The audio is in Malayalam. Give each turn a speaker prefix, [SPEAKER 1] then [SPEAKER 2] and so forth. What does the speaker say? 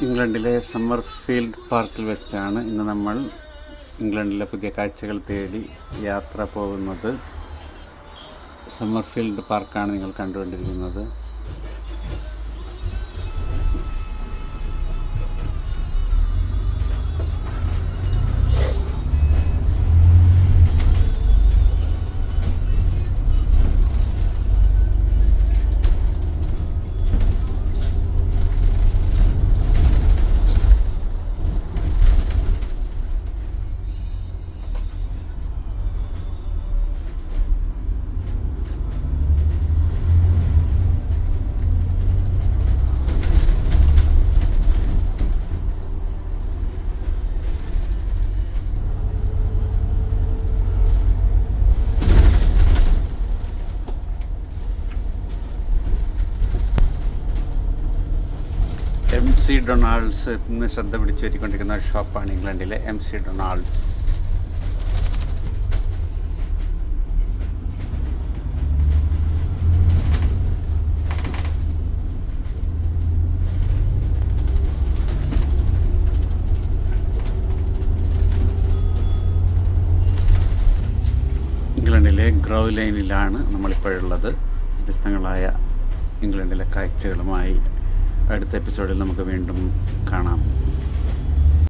[SPEAKER 1] ഇംഗ്ലണ്ടിലെ സമ്മർഫീൽഡ് പാർക്കിൽ വെച്ചാണ് ഇന്ന് നമ്മൾ ഇംഗ്ലണ്ടിലെ പുതിയ കാഴ്ചകൾ തേടി യാത്ര പോകുന്നത്. സമ്മർഫീൽഡ് പാർക്കാണ് നിങ്ങൾ കണ്ടുകൊണ്ടിരിക്കുന്നത്. MC ഡൊണാൾഡ്സ് ഇന്ന് ശ്രദ്ധ പിടിച്ചു പറ്റിക്കൊണ്ടിരിക്കുന്ന ഒരു ഷോപ്പാണ് ഇംഗ്ലണ്ടിലെ MC ഡൊണാൾഡ്സ്. ഇംഗ്ലണ്ടിലെ ഗ്രോവ് ലൈനിലാണ് നമ്മളിപ്പോഴുള്ളത്. വ്യത്യസ്തങ്ങളായ ഇംഗ്ലണ്ടിലെ കാഴ്ചകളുമായി അടുത്ത എപ്പിസോഡിൽ നമുക്ക് വീണ്ടും കാണാം.